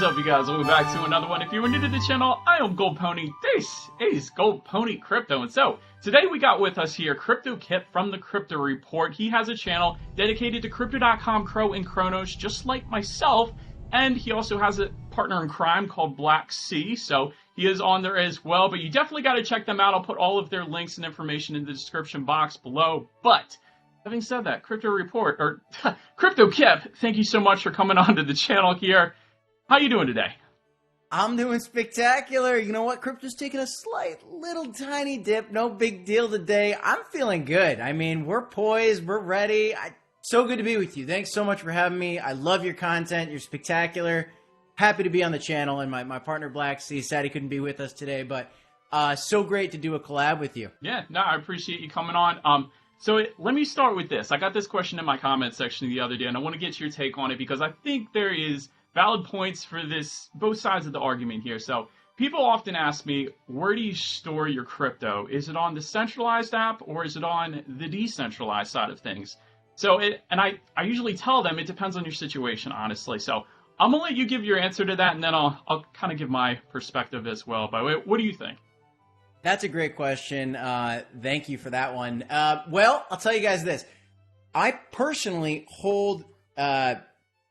What is up, you guys? Welcome back to another one. If you are new to the channel, I am Gold Pony. This is Gold Pony Crypto. And so, today we got with us here Crypto Kip from the Crypto Report. He has a channel dedicated to Crypto.com, Crow, and Cronos, just like myself. And he also has a partner in crime called Black Sea, so he is on there as well. But you definitely got to check them out. I'll put all of their links and information in the description box below. But having said that, Crypto Report, or Crypto Kip, thank you so much for coming onto the channel here. How you doing today? I'm doing spectacular. You know what? Crypto's taking a slight little tiny dip. No big deal today. I'm feeling good. I mean, we're poised. We're ready. So good to be with you. Thanks so much for having me. I love your content. You're spectacular. Happy to be on the channel. And my partner Black Sea sad he couldn't be with us today, but so great to do a collab with you. Yeah, no, I appreciate you coming on. Let me start with this. I got this question in my comment section the other day, and I want to get your take on it because I think there is valid points for this, both sides of the argument here. So people often ask me, where do you store your crypto? Is it on the centralized app or is it on the decentralized side of things? So I usually tell them it depends on your situation, honestly. So I'm gonna let you give your answer to that, and then I'll kind of give my perspective as well. But what do you think? That's a great question. Thank you for that one. Well, I'll tell you guys this. I personally hold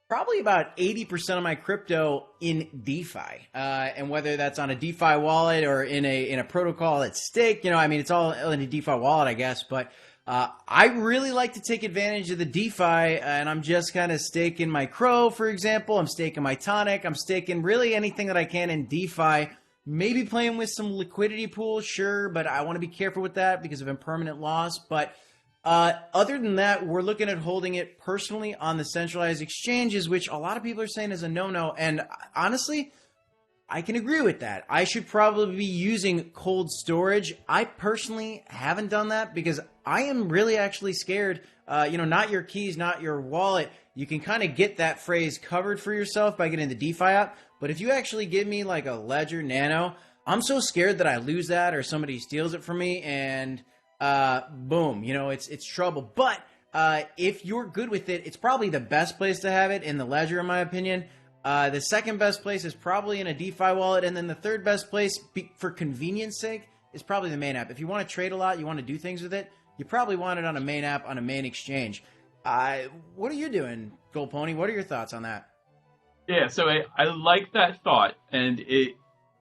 probably about 80% of my crypto in DeFi, and whether that's on a DeFi wallet or in a protocol that's staked, you know, I mean, it's all in a DeFi wallet, I guess. But I really like to take advantage of the DeFi, and I'm just kind of staking my Crow, for example. I'm staking my Tonic. I'm staking really anything that I can in DeFi. Maybe playing with some liquidity pools, sure, but I want to be careful with that because of impermanent loss. But other than that, we're looking at holding it personally on the centralized exchanges, which a lot of people are saying is a no-no. And honestly, I can agree with that. I should probably be using cold storage. I personally haven't done that because I am really actually scared. Not your keys, not your wallet. You can kind of get that phrase covered for yourself by getting the DeFi app. But if you actually give me like a Ledger Nano, I'm so scared that I lose that or somebody steals it from me and boom, it's trouble. But if you're good with it, it's probably the best place to have it in the Ledger, in my opinion. The second best place is probably in a DeFi wallet, and then the third best place, for convenience sake, is probably the main app. If you want to trade a lot, you want to do things with it, you probably want it on a main app, on a main exchange. What are you doing, Gold Pony? What are your thoughts on that? Yeah, so I like that thought, and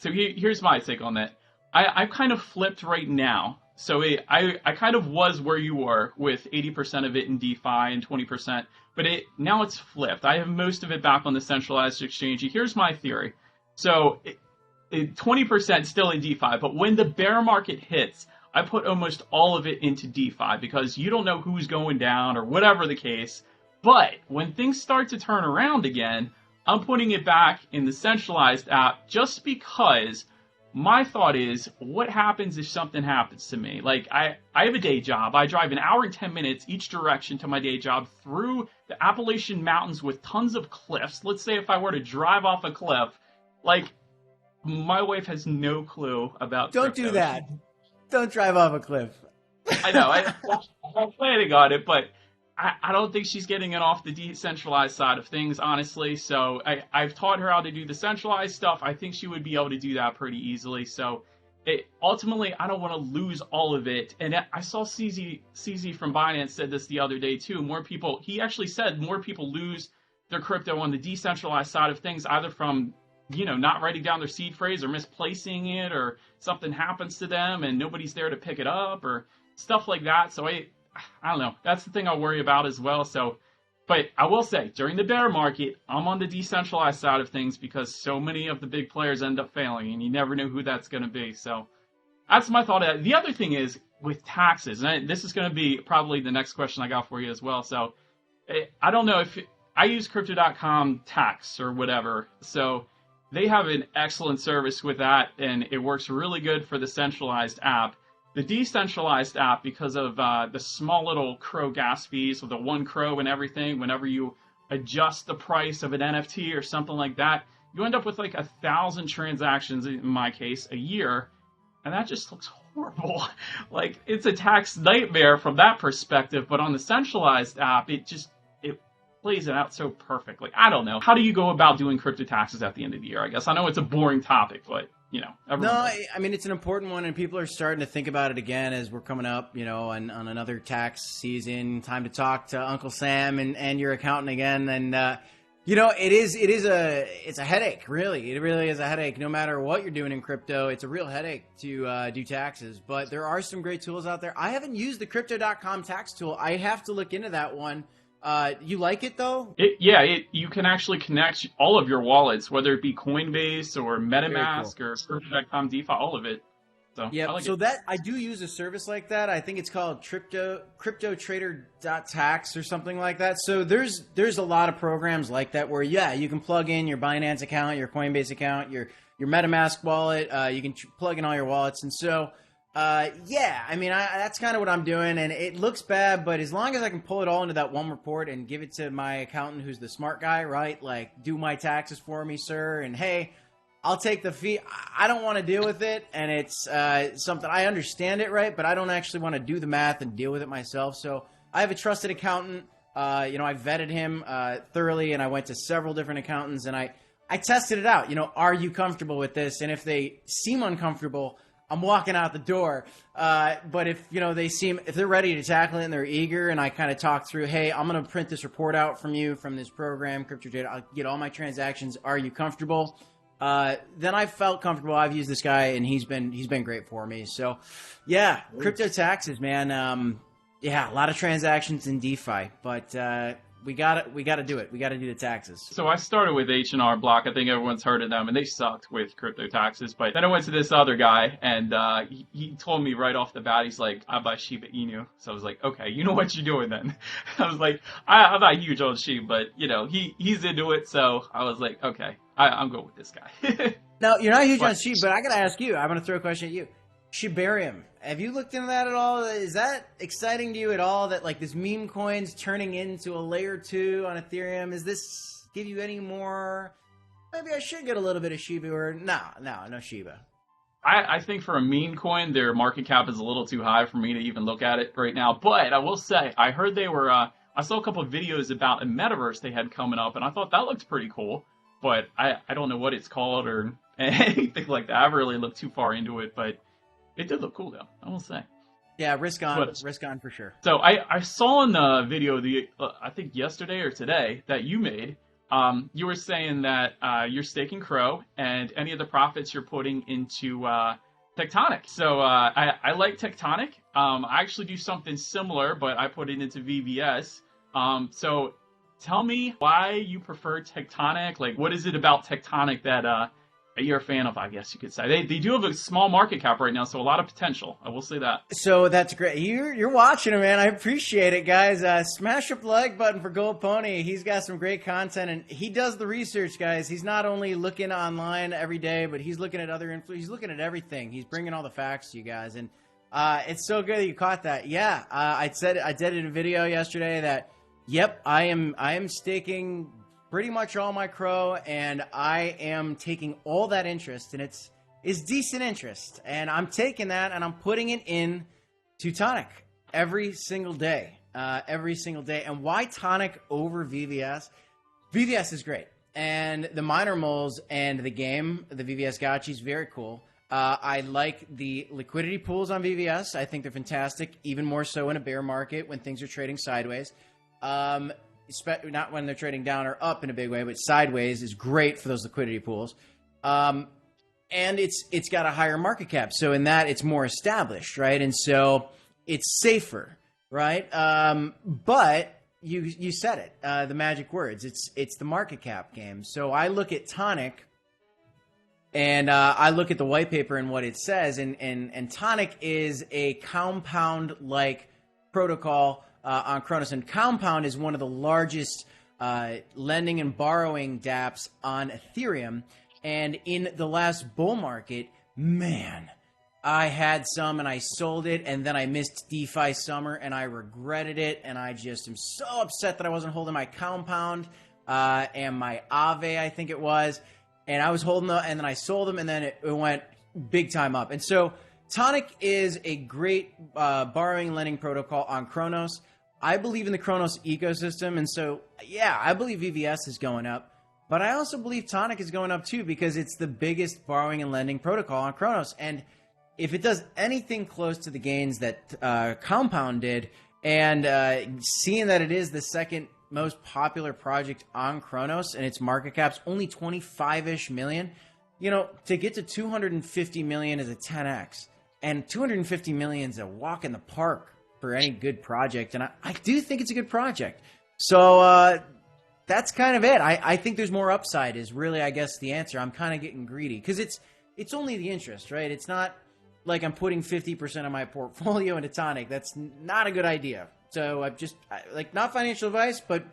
here's my take on that. I've kind of flipped right now. So I kind of was where you were with 80% of it in DeFi and 20%, but now it's flipped. I have most of it back on the centralized exchange. Here's my theory. So 20% still in DeFi, but when the bear market hits, I put almost all of it into DeFi because you don't know who's going down or whatever the case. But when things start to turn around again, I'm putting it back in the centralized app just because my thought is, what happens if something happens to me? Like, I have a day job. I drive an hour and 10 minutes each direction to my day job through the Appalachian Mountains with tons of cliffs. Let's say if I were to drive off a cliff, like, my wife has no clue about Don't crypto. Do that. Don't drive off a cliff. I know. I'm planning on it, but I don't think she's getting it off the decentralized side of things, honestly. So I've taught her how to do the centralized stuff. I think she would be able to do that pretty easily. So ultimately, I don't want to lose all of it. And I saw CZ from Binance said this the other day too. He actually said more people lose their crypto on the decentralized side of things, either from not writing down their seed phrase or misplacing it, or something happens to them and nobody's there to pick it up or stuff like that. So I don't know. That's the thing I worry about as well. So, but I will say, during the bear market, I'm on the decentralized side of things because so many of the big players end up failing, and you never know who that's going to be. So that's my thought of that. The other thing is with taxes, and this is going to be probably the next question I got for you as well. So I don't know if I use Crypto.com tax or whatever. So they have an excellent service with that, and it works really good for the centralized app. The decentralized app, because of the small little Crow gas fees with the one Crow and everything, whenever you adjust the price of an NFT or something like that, you end up with like 1,000 transactions, in my case, a year. And that just looks horrible. Like, it's a tax nightmare from that perspective. But on the centralized app, plays it out so perfectly. I don't know. How do you go about doing crypto taxes at the end of the year? I guess I know it's a boring topic, but you know, No, everyone does. I mean, it's an important one, and people are starting to think about it again as we're coming up, on another tax season. Time to talk to Uncle Sam and your accountant again. And, it's a headache, really. It really is a headache. No matter what you're doing in crypto, it's a real headache to do taxes. But there are some great tools out there. I haven't used the crypto.com tax tool. I have to look into that one. You like it though? You can actually connect all of your wallets, whether it be Coinbase or MetaMask cool. or Crypto.com DeFi, all of it. So yeah, I like so it. that I do use a service like that. I think it's called cryptotrader.tax or something like that. So there's a lot of programs like that where you can plug in your Binance account, your Coinbase account, your MetaMask wallet. You can plug in all your wallets, and so. I mean, that's kind of what I'm doing, and it looks bad, but as long as I can pull it all into that one report and give it to my accountant who's the smart guy, right? Like, do my taxes for me, sir, and hey, I'll take the fee. I don't want to deal with it, and it's something, I understand it, right? But I don't actually want to do the math and deal with it myself, so I have a trusted accountant. I vetted him thoroughly, and I went to several different accountants, and I tested it out. Are you comfortable with this? And if they seem uncomfortable, I'm walking out the door. But if they're ready to tackle it and they're eager, and I kind of talk through, hey, I'm going to print this report out from you from this program, CryptoTrader. I'll get all my transactions. Are you comfortable? Then I felt comfortable. I've used this guy, and he's been great for me. So, yeah, crypto taxes, man. A lot of transactions in DeFi, but we got to do it. We got to do the taxes. So I started with H&R Block. I think everyone's heard of them, and they sucked with crypto taxes. But then I went to this other guy, and he told me right off the bat, he's like, I buy Shiba Inu. So I was like, okay, you know what you're doing then. I was like, I'm not huge on Shiba, but, he's into it. So I was like, okay, I'm going with this guy. No, you're not huge on Shiba, but I got to ask you. I'm going to throw a question at you. Shibarium. Have you looked into that at all? Is that exciting to you at all, that like this meme coins turning into a layer 2 on Ethereum? Does this give you any more? Maybe I should get a little bit of Shiba, or no Shiba. I think for a meme coin, their market cap is a little too high for me to even look at it right now. But I will say, I heard they were, I saw a couple of videos about a metaverse they had coming up, and I thought that looked pretty cool. But I don't know what it's called or anything like that. I haven't really looked too far into it, but it did look cool, though, I will say. Yeah, risk on for sure. So I saw in the video, I think yesterday or today, that you made, you were saying that you're staking Crow, and any of the profits you're putting into Tectonic. So I like Tectonic. I actually do something similar, but I put it into VVS. So tell me why you prefer Tectonic. Like, what is it about Tectonic that you're a fan of, I guess you could say? They do have a small market cap right now, so a lot of potential. I will say that. So that's great. You're watching it, man. I appreciate it, guys. Smash up the like button for Gold Pony. He's got some great content, and he does the research, guys. He's not only looking online every day, but he's looking at other influence. He's looking at everything. He's bringing all the facts to you guys, and it's so good that you caught that. Yeah, I did in a video yesterday that, yep, I am staking pretty much all my Crow, and I am taking all that interest, and it's decent interest, and I'm taking that and I'm putting it in to Tonic every single day. And why Tonic over VVS? VVS is great, and the minor moles and the game, the VVS Gotchi, is very cool. I like the liquidity pools on VVS. I think they're fantastic, even more so in a bear market when things are trading sideways. Not when they're trading down or up in a big way, but sideways is great for those liquidity pools. And it's got a higher market cap. So in that, it's more established, right? And so it's safer, right? But you said it, the magic words. It's the market cap game. So I look at Tonic, and I look at the white paper and what it says, and Tonic is a compound-like protocol on Cronos, and Compound is one of the largest lending and borrowing dApps on Ethereum. And in the last bull market, man, I had some and I sold it, and then I missed DeFi summer and I regretted it, and I just am so upset that I wasn't holding my Compound and my Aave, I think it was, and I was holding them, and then I sold them, and then it went big time up. And so Tonic is a great borrowing lending protocol on Cronos. I believe in the Cronos ecosystem, and so yeah, I believe VVS is going up, but I also believe Tonic is going up too because it's the biggest borrowing and lending protocol on Cronos, and if it does anything close to the gains that Compound did, and seeing that it is the second most popular project on Cronos and its market cap's only 25-ish million, you know, to get to 250 million is a 10x, and 250 million is a walk in the park for any good project, and I do think it's a good project. So that's kind of it. I think there's more upside is really, I guess, the answer. I'm kind of getting greedy because it's only the interest, right? It's not like I'm putting 50% of my portfolio into Tonic. That's not a good idea. So I've just, like, not financial advice, but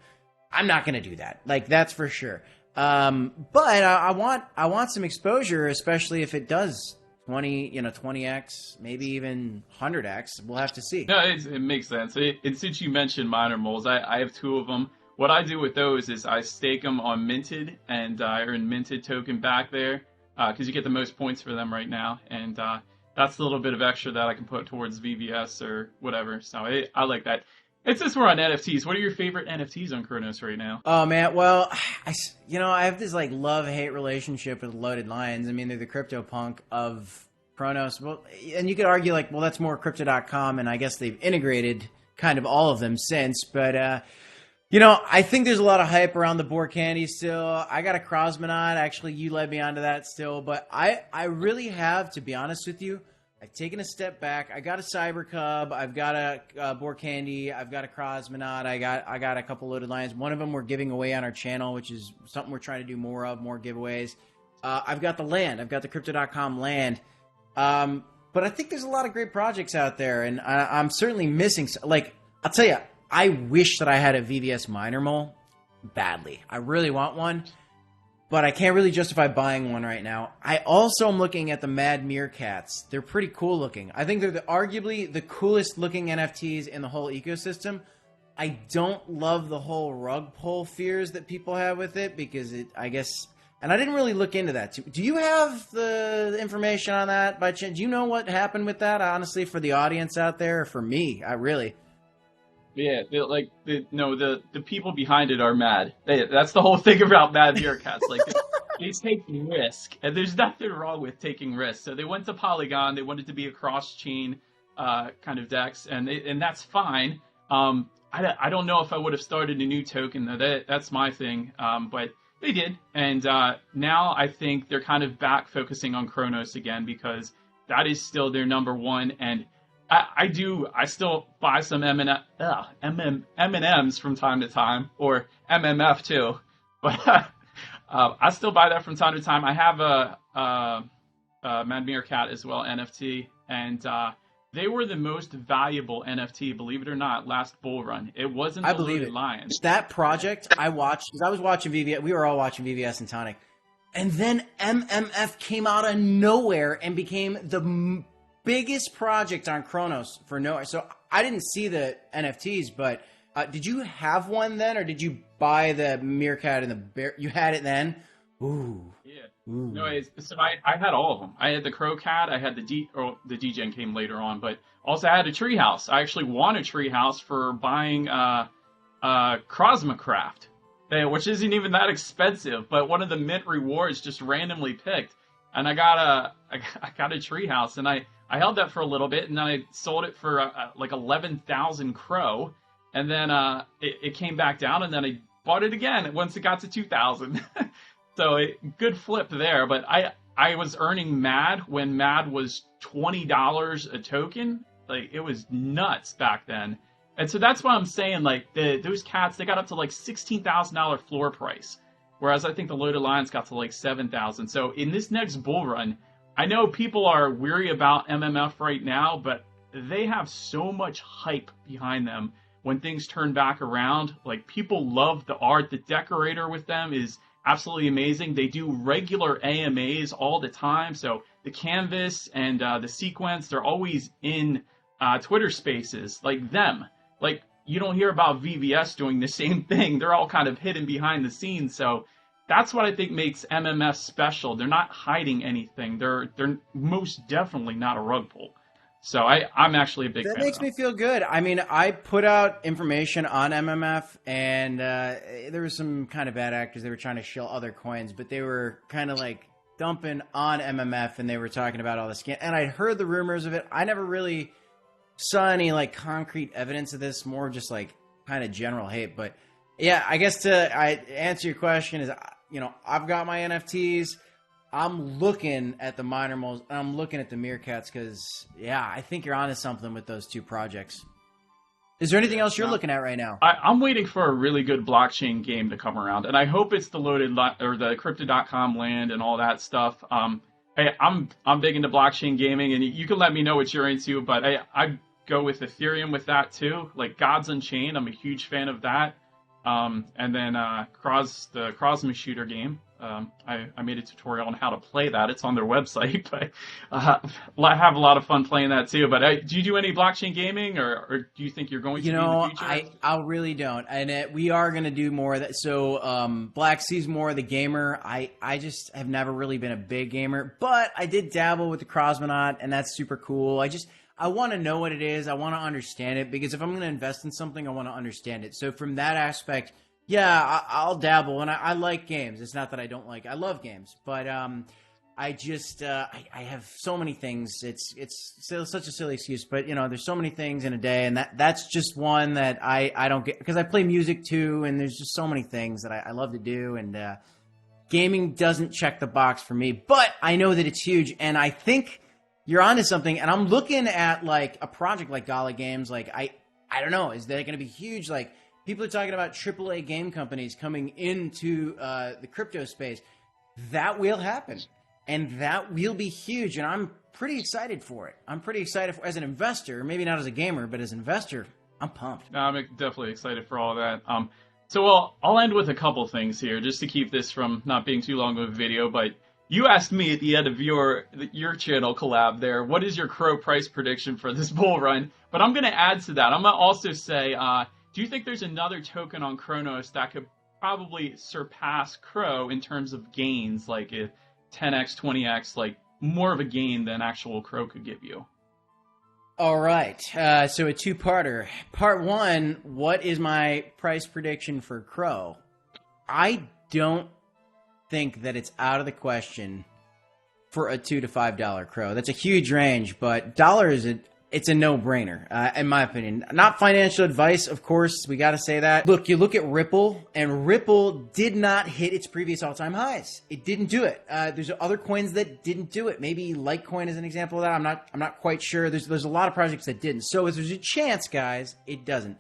I'm not going to do that. Like, that's for sure. But I want some exposure, especially if it does 20x, maybe even 100x. We'll have to see. No, it makes sense. And since you mentioned miner moles, I have two of them. What I do with those is I stake them on minted, and I earn minted token back there because you get the most points for them right now. And that's a little bit of extra that I can put towards VVS or whatever. So I like that. It's just we're on NFTs. What are your favorite NFTs on Cronos right now? Oh, man. Well, I have this like love-hate relationship with Loaded Lions. I mean, they're the CryptoPunk of Cronos. Well, and you could argue like, well, that's more Crypto.com, and I guess they've integrated kind of all of them since. But, I think there's a lot of hype around the Boar Candy still. I got a Cosmonaut. Actually, you led me onto that still. But I really have, to be honest with you, I've taken a step back. I got a Cyber Cub. I've got a Boar Candy. I've got a Cosmonaut. I got a couple Loaded Lions. One of them we're giving away on our channel, which is something we're trying to do more of, more giveaways. I've got the land. I've got the Crypto.com land. But I think there's a lot of great projects out there, and I'm certainly missing. Like, I'll tell you, I wish that I had a VVS miner mole badly. I really want one, but I can't really justify buying one right now. I also am looking at the Mad Meerkats. They're pretty cool looking. I think they're arguably the coolest looking NFTs in the whole ecosystem. I don't love the whole rug pull fears that people have with it because I guess, and I didn't really look into that. Do you have the information on that by chance? Do you know what happened with that, honestly, for the audience out there? Or for me, Yeah, the people behind it are mad. That's the whole thing about Mad Meerkats. Like, they take risk, and there's nothing wrong with taking risks. So they went to Polygon. They wanted to be a cross-chain kind of DEX, and that's fine. I don't know if I would have started a new token, though. That's my thing. But they did, and now I think they're kind of back focusing on Cronos again because that is still their number one, and I still buy some M&Ms from time to time, or MMF too, but I still buy that from time to time. I have a Mad Meerkat as well, NFT, and they were the most valuable NFT, believe it or not, last bull run. It wasn't the Loaded Lions. That project I watched, because I was watching VVS, we were all watching VVS and Tonic, and then MMF came out of nowhere and became the biggest project on Cronos for no. So I didn't see the NFTs, but did you have one then, or did you buy the Meerkat and the bear? You had it then? Ooh. Yeah. Ooh. No, so I had all of them. I had the Crow Cat. I had the DGen came later on, but also I had a Treehouse. I actually won a Treehouse for buying Cosmocraft, which isn't even that expensive, but one of the mint rewards just randomly picked, and I got a Treehouse, and I held that for a little bit, and then I sold it for like 11,000 Crow, and then it came back down, and then I bought it again once it got to 2,000. So good flip there. But I was earning MAD when MAD was $20 a token. Like, it was nuts back then. And so that's why I'm saying, like, those cats, they got up to like $16,000 floor price, whereas I think the Loaded Lions got to like 7,000. So in this next bull run, I know people are weary about MMF right now, but they have so much hype behind them when things turn back around. Like, people love the art. The decorator with them is absolutely amazing. They do regular AMAs all the time. So the canvas and the sequence, they're always in Twitter spaces like them. Like, you don't hear about VVS doing the same thing. They're all kind of hidden behind the scenes. So that's what I think makes MMF special. They're not hiding anything. They're most definitely not a rug pull. So I'm actually a big fan. That makes me feel good. I mean, I put out information on MMF, and there were some kind of bad actors. They were trying to shill other coins, but they were kind of like dumping on MMF, and they were talking about all the scam. And I'd heard the rumors of it. I never really saw any like concrete evidence of this. More just like kind of general hate. But yeah, I guess I answer your question is, I've got my NFTs. I'm looking at the minor moles, and I'm looking at the Meerkats because, yeah, I think you're onto something with those two projects. Is there anything else you're looking at right now? I'm waiting for a really good blockchain game to come around, and I hope it's the or the Crypto.com land and all that stuff. Hey, I'm big into blockchain gaming, and you can let me know what you're into, but I go with Ethereum with that too. Like Gods Unchained, I'm a huge fan of that. And then the Crosma shooter game. I made a tutorial on how to play that. It's on their website, but I have a lot of fun playing that too. But do you do any blockchain gaming, or do you think you're going to in the future? I really don't. And we are going to do more of that. So Black C's more the gamer. I just have never really been a big gamer, but I did dabble with the Cosmonaut, and that's super cool. I want to know what it is. I want to understand it, because if I'm going to invest in something, I want to understand it. So from that aspect, yeah, I'll dabble, and I like games. It's not that I don't like. I love games, but I just I have so many things. It's such a silly excuse, but there's so many things in a day, and that's just one that I don't get, because I play music too, and there's just so many things that I love to do, and gaming doesn't check the box for me. But I know that it's huge, and I think you're onto something. And I'm looking at like a project like Gala Games. Like I don't know, is that going to be huge? Like, people are talking about AAA game companies coming into the crypto space. That will happen, and that will be huge, and I'm pretty excited for it. I'm pretty excited as an investor, maybe not as a gamer, but as an investor, I'm pumped. No, I'm definitely excited for all of that. So I'll end with a couple things here, just to keep this from not being too long of a video, but you asked me at the end of your channel collab there, what is your Crow price prediction for this bull run? But I'm going to add to that. I'm going to also say, do you think there's another token on Cronos that could probably surpass Crow in terms of gains, like a 10x, 20x, like more of a gain than actual Crow could give you? All right. So a two-parter. Part one, what is my price prediction for Crow? I don't think that it's out of the question for a $2 to $5 Crow. That's a huge range, but dollar it's a no-brainer, in my opinion. Not financial advice, of course. We got to say that. Look, you look at Ripple, and Ripple did not hit its previous all-time highs. It didn't do it. There's other coins that didn't do it. Maybe Litecoin is an example of that. I'm not quite sure. There's a lot of projects that didn't. So if there's a chance, guys, it doesn't.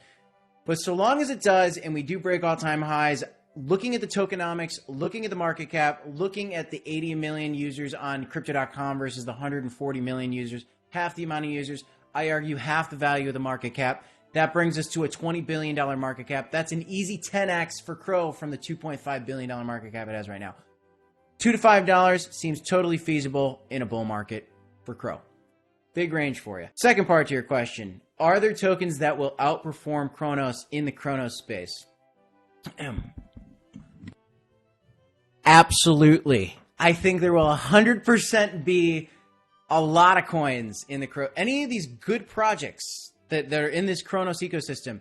But so long as it does, and we do break all-time highs, looking at the tokenomics, looking at the market cap, looking at the 80 million users on Crypto.com versus the 140 million users, half the amount of users, I argue half the value of the market cap. That brings us to a $20 billion market cap. That's an easy 10x for Crow from the $2.5 billion market cap it has right now. $2 to $5 seems totally feasible in a bull market for Crow. Big range for you. Second part to your question. Are there tokens that will outperform Cronos in the Cronos space? Absolutely. I think there will 100% be a lot of coins in the any of these good projects that are in this Cronos ecosystem.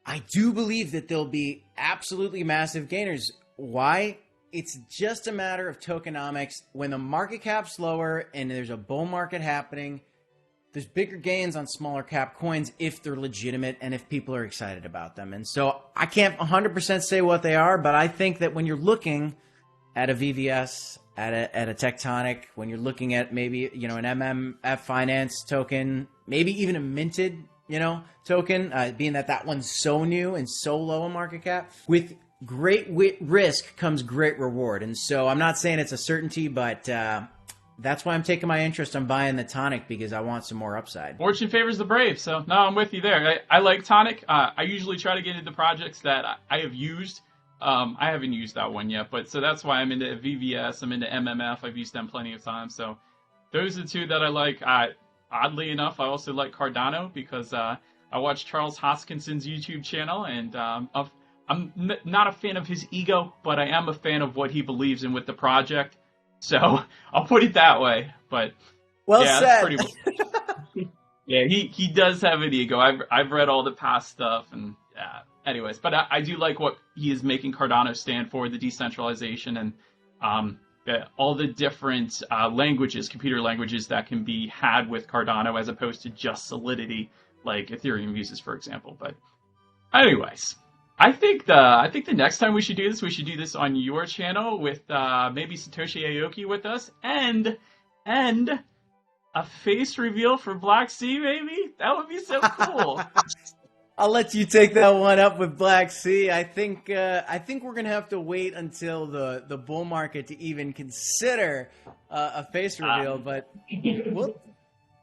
I do believe that they'll be absolutely massive gainers. Why? It's just a matter of tokenomics. When the market cap's lower and there's a bull market happening, there's bigger gains on smaller cap coins if they're legitimate and if people are excited about them. And so I can't 100% say what they are, but I think that when you're looking at a VVS, at a Tectonic, when you're looking at maybe, an MMF finance token, maybe even a minted, token, being that one's so new and so low in market cap, with great risk comes great reward. And so I'm not saying it's a certainty, but that's why I'm taking my interest on buying the Tonic, because I want some more upside. Fortune favors the brave, so no, I'm with you there. I like Tonic. I usually try to get into projects that I have used. I haven't used that one yet, but so that's why I'm into VVS. I'm into MMF. I've used them plenty of times. So those are the two that I like. Oddly enough, I also like Cardano because I watch Charles Hoskinson's YouTube channel, and I'm not a fan of his ego, but I am a fan of what he believes in with the project. So I'll put it that way. But well yeah, said. that's pretty much. Yeah, he does have an ego. I've read all the past stuff, and yeah. Anyways, but I do like what he is making Cardano stand for, the decentralization and all the different languages, computer languages that can be had with Cardano as opposed to just Solidity, like Ethereum uses, for example. But anyways, I think the next time we should do this on your channel with maybe Satoshi Aoki with us and a face reveal for Black Sea, maybe? That would be so cool. I'll let you take that one up with Black Sea. I think we're gonna have to wait until the bull market to even consider a face reveal, but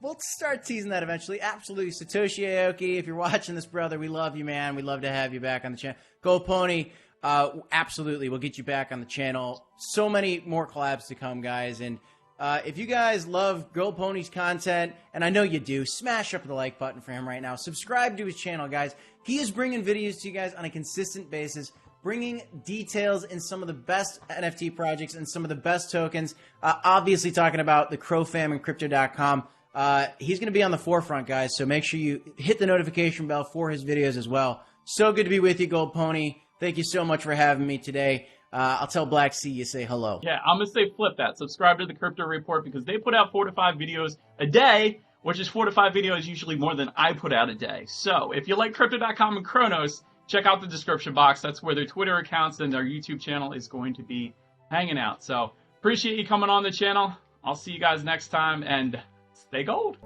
we'll start teasing that eventually. Absolutely, Satoshi Aoki. If you're watching this, brother, we love you, man. We'd love to have you back on the channel. Gold Pony, absolutely, we'll get you back on the channel. So many more collabs to come, guys, and. If you guys love Gold Pony's content, and I know you do, smash up the like button for him right now. Subscribe to his channel, guys. He is bringing videos to you guys on a consistent basis, bringing details in some of the best NFT projects and some of the best tokens. Obviously talking about the CrowFam and Crypto.com. He's going to be on the forefront, guys, so make sure you hit the notification bell for his videos as well. So good to be with you, Gold Pony. Thank you so much for having me today. I'll tell Black Sea you say hello. Yeah, I'm going to say flip that. Subscribe to the Crypto Report because they put out 4 to 5 videos a day, which is 4 to 5 videos usually more than I put out a day. So if you like Crypto.com and Cronos, check out the description box. That's where their Twitter accounts and their YouTube channel is going to be hanging out. So appreciate you coming on the channel. I'll see you guys next time, and stay gold.